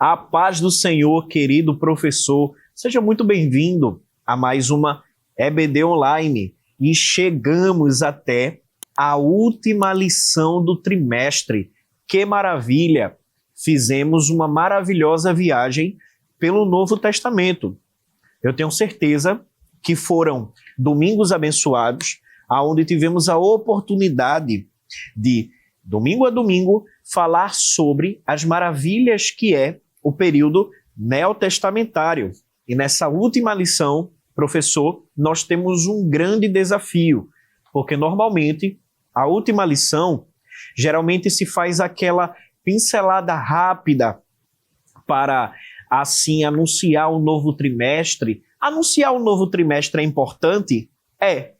A paz do Senhor, querido professor. Seja muito bem-vindo a mais uma EBD Online. E chegamos até a última lição do trimestre. Que maravilha! Fizemos uma maravilhosa viagem pelo Novo Testamento. Eu tenho certeza que foram domingos abençoados, onde tivemos a oportunidade de, domingo a domingo, falar sobre as maravilhas que é o período neotestamentário. E nessa última lição, professor, nós temos um grande desafio, porque normalmente a última lição geralmente se faz aquela pincelada rápida para assim anunciar o novo trimestre. Anunciar o novo trimestre é importante? É.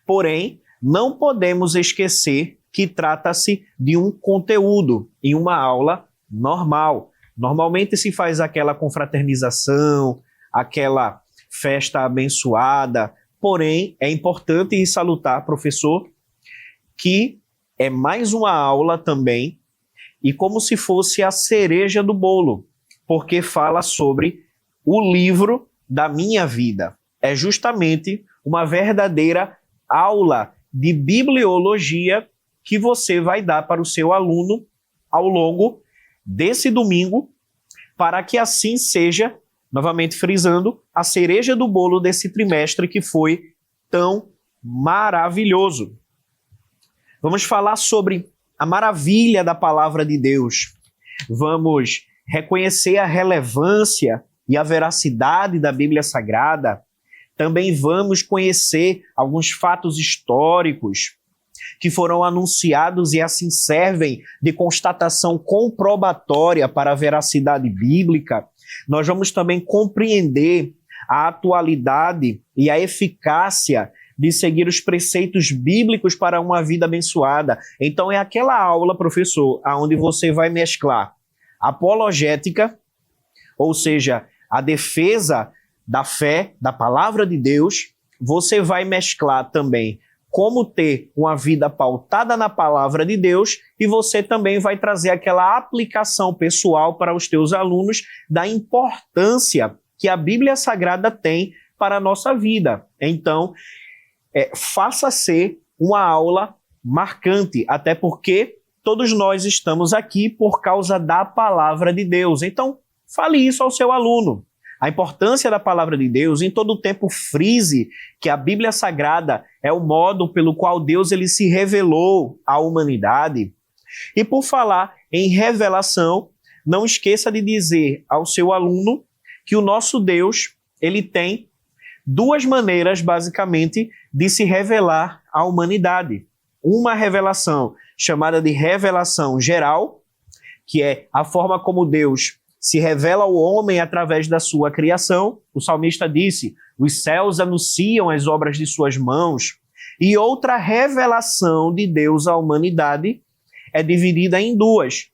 Porém, não podemos esquecer que trata-se de um conteúdo em uma aula normal. Normalmente se faz aquela confraternização, aquela festa abençoada, porém é importante e salutar, professor, que é mais uma aula também e como se fosse a cereja do bolo, porque fala sobre o livro da minha vida. É justamente uma verdadeira aula de bibliologia que você vai dar para o seu aluno ao longo desse domingo, para que assim seja, novamente frisando, a cereja do bolo desse trimestre que foi tão maravilhoso. Vamos falar sobre a maravilha da palavra de Deus. Vamos reconhecer a relevância e a veracidade da Bíblia Sagrada. Também vamos conhecer alguns fatos históricos que foram anunciados e assim servem de constatação comprobatória para a veracidade bíblica. Nós vamos também compreender a atualidade e a eficácia de seguir os preceitos bíblicos para uma vida abençoada. Então é aquela aula, professor, onde você vai mesclar apologética, ou seja, a defesa da fé, da palavra de Deus. Você vai mesclar também como ter uma vida pautada na palavra de Deus e você também vai trazer aquela aplicação pessoal para os teus alunos da importância que a Bíblia Sagrada tem para a nossa vida. Então, faça ser uma aula marcante, até porque todos nós estamos aqui por causa da palavra de Deus. Então, fale isso ao seu aluno. A importância da palavra de Deus, em todo o tempo frise que a Bíblia Sagrada é o modo pelo qual Deus ele se revelou à humanidade. E por falar em revelação, não esqueça de dizer ao seu aluno que o nosso Deus ele tem duas maneiras, basicamente, de se revelar à humanidade. Uma revelação chamada de revelação geral, que é a forma como Deus se revela ao homem através da sua criação. O salmista disse, os céus anunciam as obras de suas mãos. E outra revelação de Deus à humanidade é dividida em duas.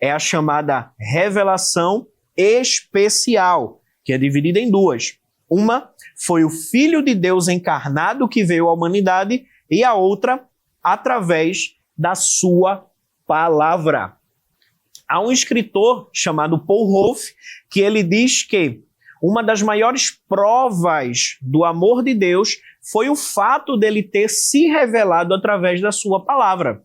É a chamada revelação especial, que é dividida em duas. Uma foi o Filho de Deus encarnado que veio à humanidade e a outra através da sua palavra. Há um escritor chamado Paul Rolfe que ele diz que uma das maiores provas do amor de Deus foi o fato dele ter se revelado através da sua palavra.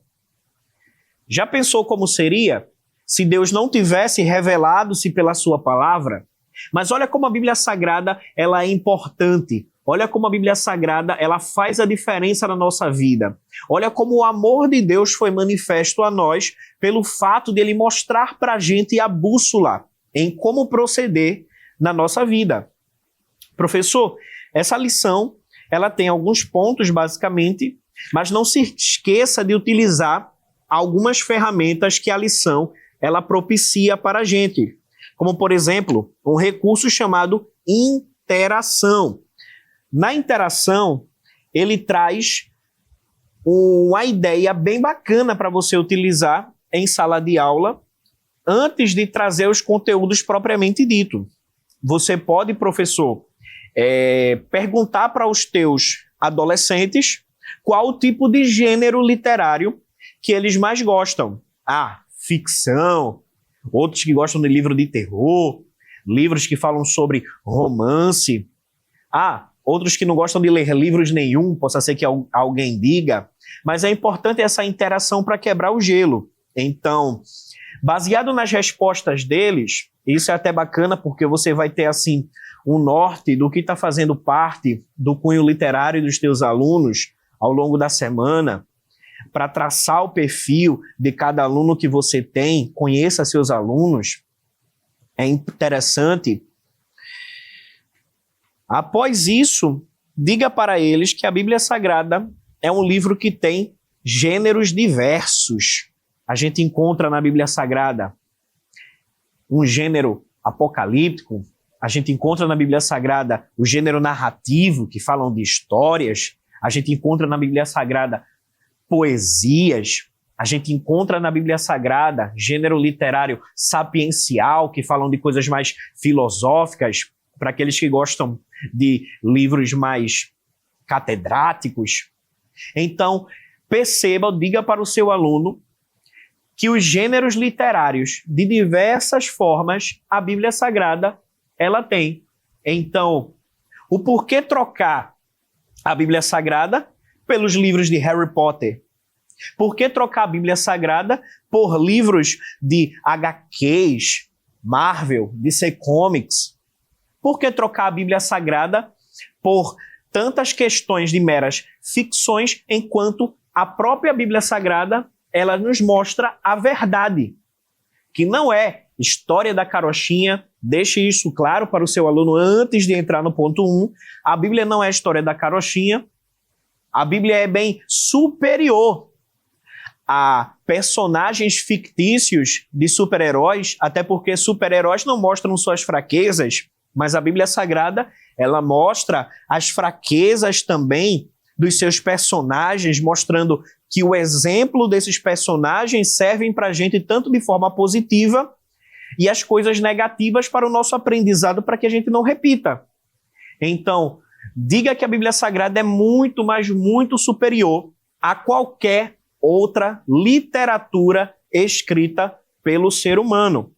Já pensou como seria se Deus não tivesse revelado-se pela sua palavra? Mas olha como a Bíblia Sagrada ela é importante. Olha como a Bíblia Sagrada ela faz a diferença na nossa vida. Olha como o amor de Deus foi manifesto a nós pelo fato de Ele mostrar para a gente a bússola em como proceder na nossa vida. Professor, essa lição ela tem alguns pontos basicamente, mas não se esqueça de utilizar algumas ferramentas que a lição ela propicia para a gente. Como, por exemplo, um recurso chamado interação. Na interação, ele traz uma ideia bem bacana para você utilizar em sala de aula antes de trazer os conteúdos propriamente dito. Você pode, professor, perguntar para os teus adolescentes qual o tipo de gênero literário que eles mais gostam. Ficção, outros que gostam de livro de terror, livros que falam sobre romance. Outros que não gostam de ler livros nenhum, possa ser que alguém diga, mas é importante essa interação para quebrar o gelo. Então, baseado nas respostas deles, isso é até bacana porque você vai ter assim um norte do que está fazendo parte do cunho literário dos teus alunos ao longo da semana, para traçar o perfil de cada aluno que você tem, conheça seus alunos. É interessante. Após isso, diga para eles que a Bíblia Sagrada é um livro que tem gêneros diversos. A gente encontra na Bíblia Sagrada um gênero apocalíptico, a gente encontra na Bíblia Sagrada o gênero narrativo, que falam de histórias, a gente encontra na Bíblia Sagrada poesias, a gente encontra na Bíblia Sagrada gênero literário sapiencial, que falam de coisas mais filosóficas, para aqueles que gostam de livros mais catedráticos. Então, perceba, diga para o seu aluno que os gêneros literários, de diversas formas, a Bíblia Sagrada, ela tem. Então, o porquê trocar a Bíblia Sagrada pelos livros de Harry Potter? Por que trocar a Bíblia Sagrada por livros de HQs, Marvel, DC Comics? Por que trocar a Bíblia Sagrada por tantas questões de meras ficções, enquanto a própria Bíblia Sagrada ela nos mostra a verdade, que não é história da carochinha. Deixe isso claro para o seu aluno antes de entrar no ponto 1. A Bíblia não é história da carochinha. A Bíblia é bem superior a personagens fictícios de super-heróis, até porque super-heróis não mostram suas fraquezas, mas a Bíblia Sagrada, ela mostra as fraquezas também dos seus personagens, mostrando que o exemplo desses personagens servem para a gente tanto de forma positiva e as coisas negativas para o nosso aprendizado, para que a gente não repita. Então, diga que a Bíblia Sagrada é muito, mas muito superior a qualquer outra literatura escrita pelo ser humano.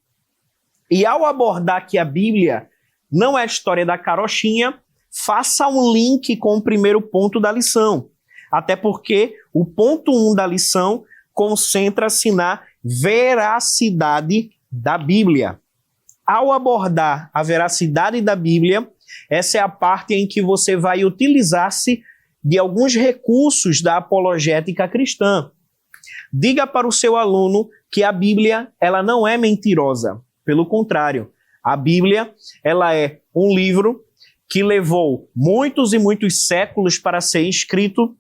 E ao abordar que a Bíblia não é a história da carochinha, faça um link com o primeiro ponto da lição. Até porque o ponto 1 da lição concentra-se na veracidade da Bíblia. Ao abordar a veracidade da Bíblia, essa é a parte em que você vai utilizar-se de alguns recursos da apologética cristã. Diga para o seu aluno que a Bíblia ela não é mentirosa. Pelo contrário, a Bíblia ela é um livro que levou muitos e muitos séculos para ser escrito.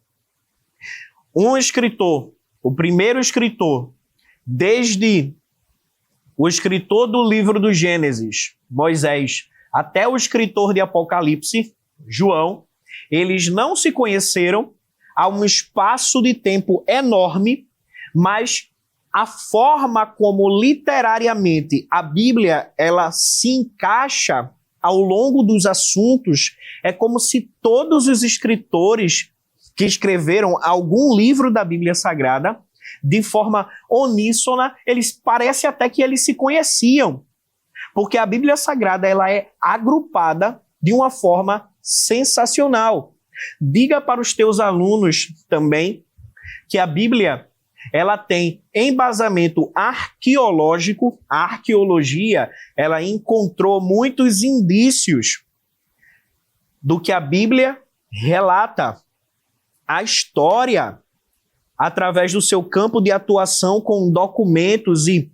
Um escritor, o primeiro escritor, desde o escritor do livro do Gênesis, Moisés, até o escritor de Apocalipse, João, eles não se conheceram há um espaço de tempo enorme, mas a forma como literariamente a Bíblia ela se encaixa ao longo dos assuntos é como se todos os escritores que escreveram algum livro da Bíblia Sagrada, de forma uníssona, parece até que eles se conheciam. Porque a Bíblia Sagrada ela é agrupada de uma forma sensacional. Diga para os teus alunos também que a Bíblia ela tem embasamento arqueológico. A arqueologia ela encontrou muitos indícios do que a Bíblia relata. A história, através do seu campo de atuação com documentos e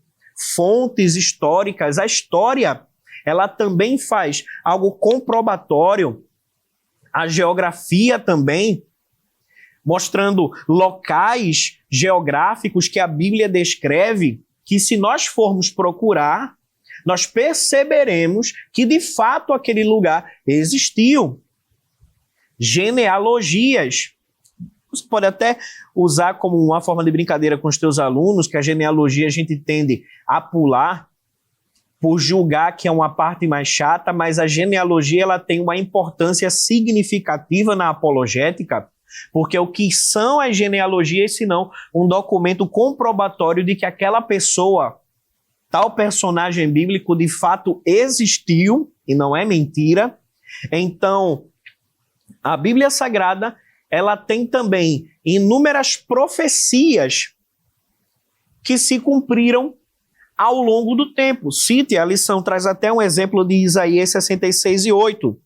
fontes históricas, a história, ela também faz algo comprobatório. A geografia também, mostrando locais geográficos que a Bíblia descreve, que se nós formos procurar, nós perceberemos que de fato aquele lugar existiu. Genealogias. Você pode até usar como uma forma de brincadeira com os teus alunos, que a genealogia a gente tende a pular por julgar que é uma parte mais chata, mas a genealogia ela tem uma importância significativa na apologética, porque o que são as genealogias, senão um documento comprobatório de que aquela pessoa tal personagem bíblico de fato existiu e não é mentira. Então, a Bíblia Sagrada, ela tem também inúmeras profecias que se cumpriram ao longo do tempo. Cite, a lição traz até um exemplo de Isaías 66:8,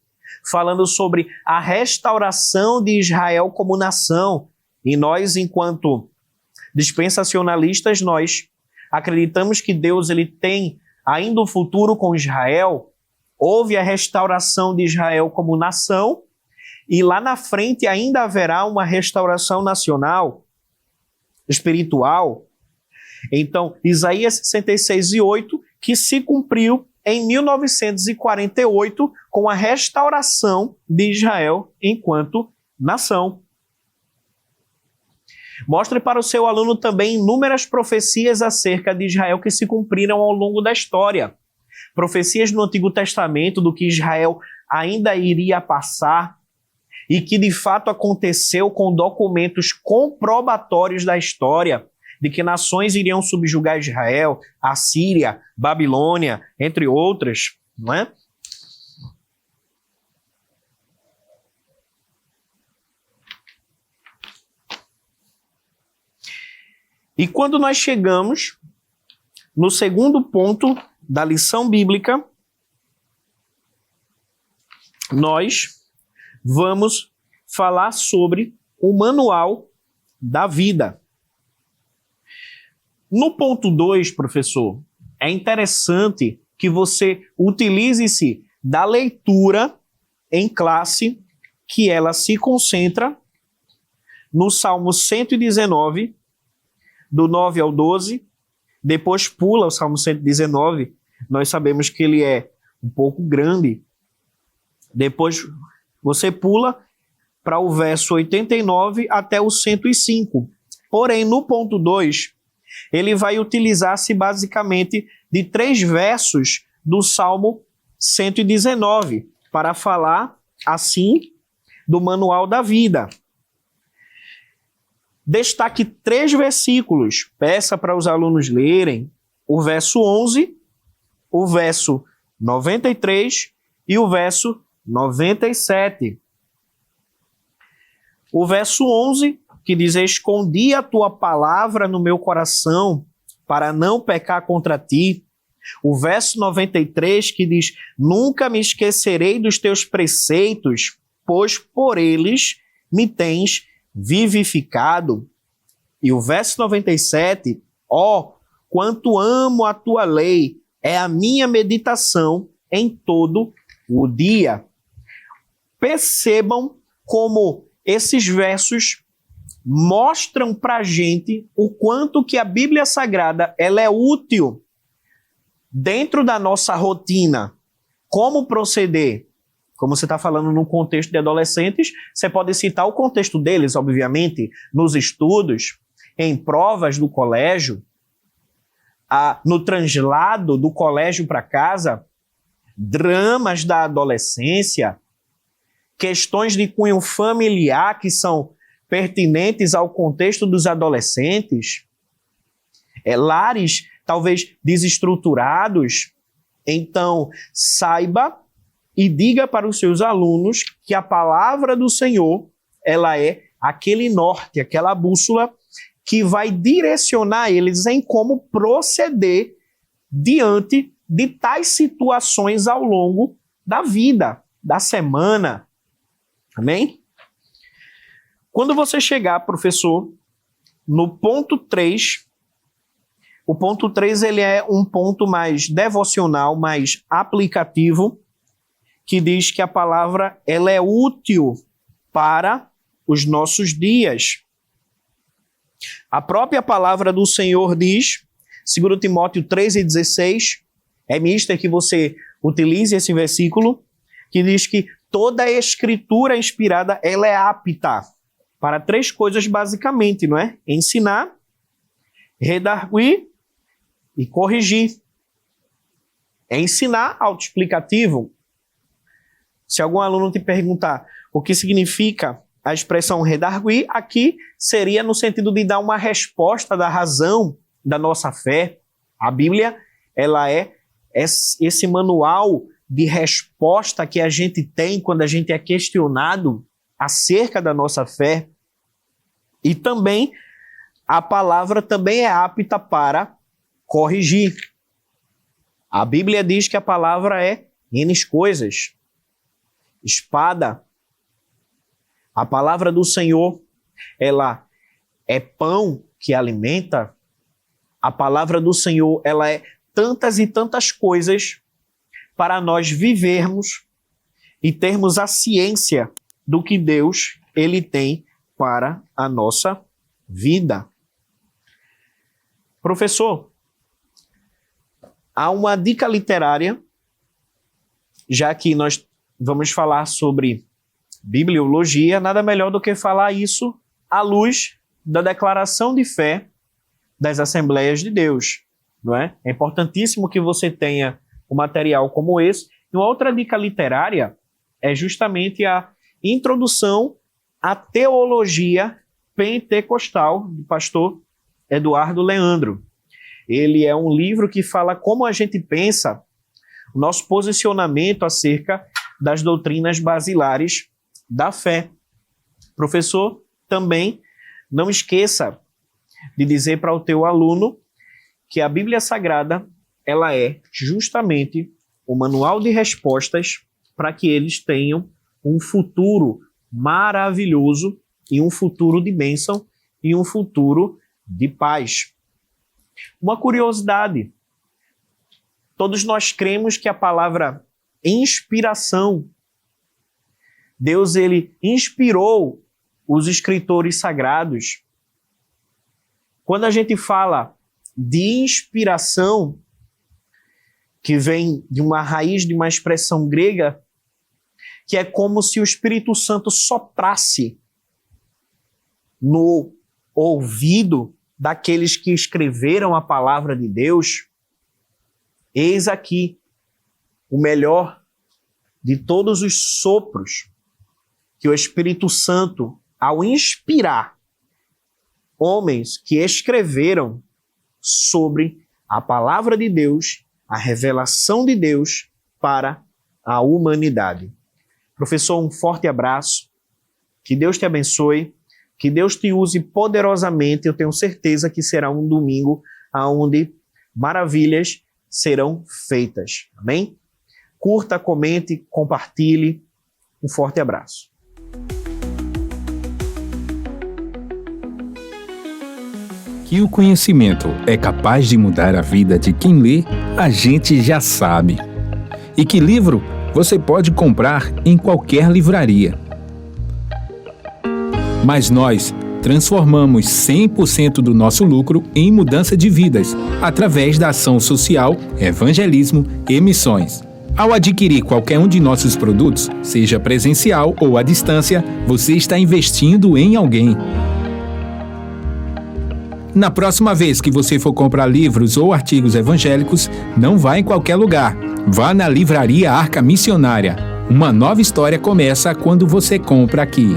falando sobre a restauração de Israel como nação. E nós, enquanto dispensacionalistas, nós acreditamos que Deus ele tem ainda um futuro com Israel. Houve a restauração de Israel como nação, e lá na frente ainda haverá uma restauração nacional, espiritual. Então, Isaías 66:8, que se cumpriu em 1948 com a restauração de Israel enquanto nação. Mostre para o seu aluno também inúmeras profecias acerca de Israel que se cumpriram ao longo da história. Profecias no Antigo Testamento do que Israel ainda iria passar e que de fato aconteceu com documentos comprobatórios da história, de que nações iriam subjugar Israel, a Síria, Babilônia, entre outras, não é? E quando nós chegamos no segundo ponto da lição bíblica, nós vamos falar sobre o manual da vida. No ponto 2, professor, é interessante que você utilize-se da leitura em classe, que ela se concentra no Salmo 119, do 9 ao 12, depois pula o Salmo 119, nós sabemos que ele é um pouco grande, depois você pula para o verso 89 até o 105. Porém, no ponto 2, ele vai utilizar-se basicamente de 3 versos do Salmo 119 para falar, assim, do manual da vida. Destaque 3 versículos, peça para os alunos lerem o verso 11, o verso 93 e o verso 97. O verso 11, que diz: escondi a tua palavra no meu coração para não pecar contra ti. O verso 93, que diz: nunca me esquecerei dos teus preceitos, pois por eles me tens vivificado. E o verso 97, ó, quanto amo a tua lei, é a minha meditação em todo o dia. Percebam como esses versos mostram para a gente o quanto que a Bíblia Sagrada ela é útil dentro da nossa rotina. Como proceder? Como você está falando no contexto de adolescentes, você pode citar o contexto deles, obviamente, nos estudos, em provas do colégio, no translado do colégio para casa, dramas da adolescência, questões de cunho familiar que são pertinentes ao contexto dos adolescentes, lares talvez desestruturados. Então, saiba e diga para os seus alunos que a palavra do Senhor, ela é aquele norte, aquela bússola que vai direcionar eles em como proceder diante de tais situações ao longo da vida, da semana. Amém? Quando você chegar, professor, no ponto 3, o ponto 3 ele é um ponto mais devocional, mais aplicativo, que diz que a palavra ela é útil para os nossos dias. A própria palavra do Senhor diz, 2 Timóteo 3:16, é mister que você utilize esse versículo, que diz que toda a escritura inspirada ela é apta para 3 coisas basicamente, não é? Ensinar, redarguir e corrigir. É ensinar autoexplicativo. Se algum aluno te perguntar o que significa a expressão redarguir, aqui seria no sentido de dar uma resposta da razão da nossa fé. A Bíblia, ela é esse manual de resposta que a gente tem quando a gente é questionado acerca da nossa fé. E também a palavra também é apta para corrigir. A Bíblia diz que a palavra é N coisas. Espada. A palavra do Senhor, ela é pão que alimenta. A palavra do Senhor, ela é tantas e tantas coisas para nós vivermos e termos a ciência do que Deus ele tem para a nossa vida. Professor, há uma dica literária, já que nós vamos falar sobre bibliologia, nada melhor do que falar isso à luz da declaração de fé das Assembleias de Deus, não é? É importantíssimo que você tenha um material como esse. E uma outra dica literária é justamente a introdução à teologia pentecostal do pastor Eduardo Leandro. Ele é um livro que fala como a gente pensa o nosso posicionamento acerca das doutrinas basilares da fé. Professor, também não esqueça de dizer para o teu aluno que a Bíblia Sagrada ela é justamente o manual de respostas para que eles tenham um futuro maravilhoso e um futuro de bênção e um futuro de paz. Uma curiosidade, todos nós cremos que a palavra inspiração, Deus ele inspirou os escritores sagrados. Quando a gente fala de inspiração, que vem de uma raiz de uma expressão grega, que é como se o Espírito Santo soprasse no ouvido daqueles que escreveram a palavra de Deus. Eis aqui o melhor de todos os sopros que o Espírito Santo, ao inspirar homens que escreveram sobre a palavra de Deus, a revelação de Deus para a humanidade. Professor, um forte abraço, que Deus te abençoe, que Deus te use poderosamente. Eu tenho certeza que será um domingo onde maravilhas serão feitas. Amém? Curta, comente, compartilhe. Um forte abraço. Que o conhecimento é capaz de mudar a vida de quem lê, a gente já sabe. E que livro você pode comprar em qualquer livraria. Mas nós transformamos 100% do nosso lucro em mudança de vidas, através da ação social, evangelismo e missões. Ao adquirir qualquer um de nossos produtos, seja presencial ou à distância, você está investindo em alguém. Na próxima vez que você for comprar livros ou artigos evangélicos, não vá em qualquer lugar. Vá na Livraria Arca Missionária. Uma nova história começa quando você compra aqui.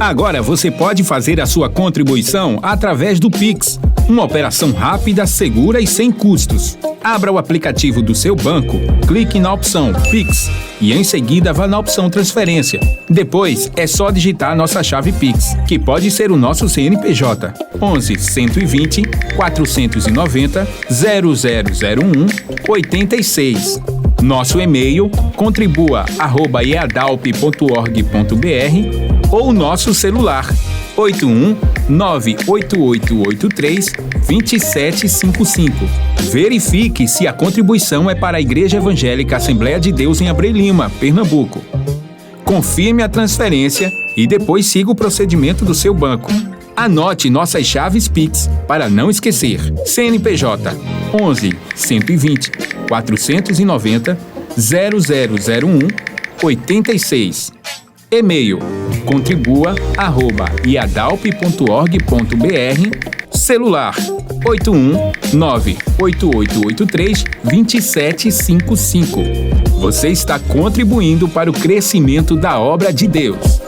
Agora você pode fazer a sua contribuição através do Pix. Uma operação rápida, segura e sem custos. Abra o aplicativo do seu banco, clique na opção Pix e em seguida vá na opção Transferência. Depois é só digitar nossa chave Pix, que pode ser o nosso CNPJ 11 120 490 0001 86. Nosso e-mail contribua@eadalp.org.br ou nosso celular 81 98883 2755. Verifique se a contribuição é para a Igreja Evangélica Assembleia de Deus em Abreu Lima, Pernambuco. Confirme a transferência e depois siga o procedimento do seu banco. Anote nossas chaves Pix para não esquecer. CNPJ 11 120 490 0001 86. E-mail contribua@iadalp.org.br. Celular 81 98883 2755. Você está contribuindo para o crescimento da obra de Deus.